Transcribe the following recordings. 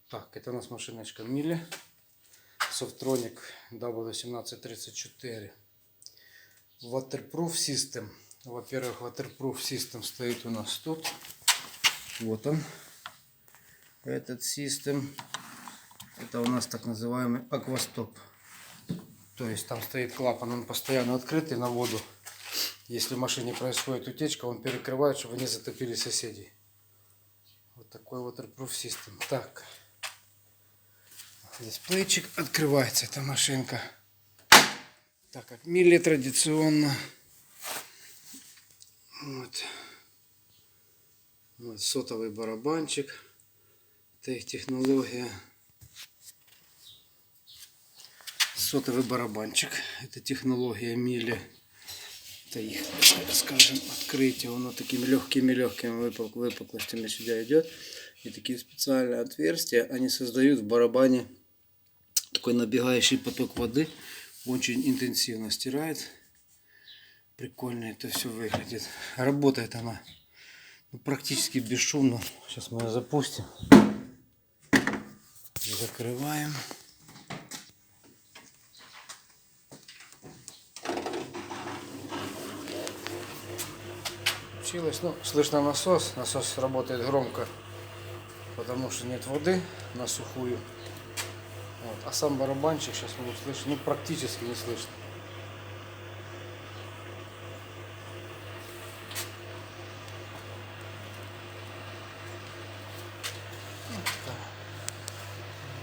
Так, это у нас машиночка Мили. Softronic W1734. Waterproof System. Во-первых, Waterproof System стоит у нас тут. Вот он. Этот систем. Это у нас так называемый аквастоп. То есть там стоит клапан, он постоянно открытый на воду. Если в машине происходит утечка, он перекрывает, чтобы не затопили соседей. Вот такой Waterproof System. Так. Дисплейчик открывается, эта машинка. Так как Мили традиционно. Вот сотовый барабанчик. Это их технология. Сотовый барабанчик. Это технология Мили. Это их, скажем, открытие. Оно такими легкими выпуклостями сюда идет. И такие специальные отверстия они создают в барабане такой набегающий поток воды. Очень интенсивно стирает. Прикольно это все выглядит. Работает она практически бесшумно. Сейчас мы ее запустим. Закрываем. Получилось. Ну, слышно насос. Насос работает громко, потому что нет воды на сухую. Вот. А сам барабанчик сейчас мы услышим. Ну, практически не слышно.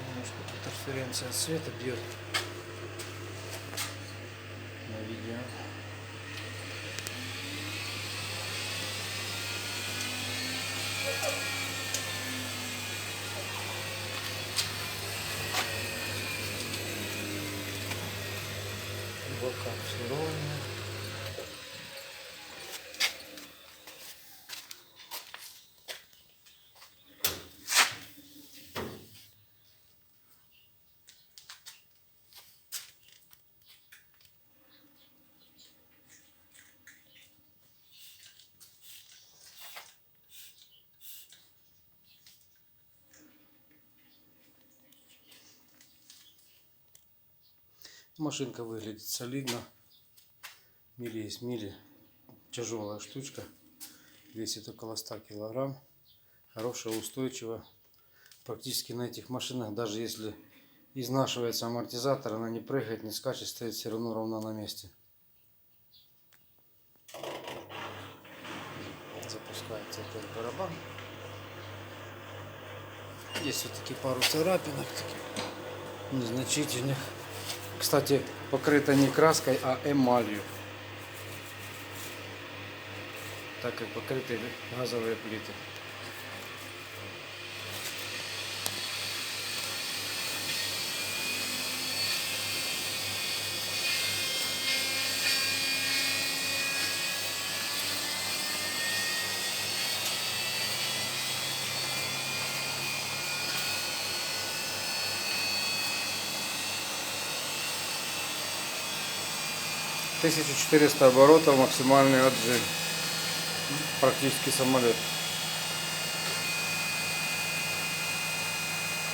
Немножко интерференция света бьет на видео. Бока все ровно. Машинка выглядит солидно. Мили есть Мили. Тяжелая штучка. Весит около 100 килограмм. Хорошая, устойчивая. Практически на этих машинах, даже если изнашивается амортизатор, она не прыгает, не скачет, стоит все равно ровно на месте. Запускается опять барабан. Есть вот такие пару царапинок, таких незначительных. Кстати, покрыта не краской, а эмалью, так как покрыты газовые плиты. — 1400 оборотов, максимальный отжим. Практически самолет.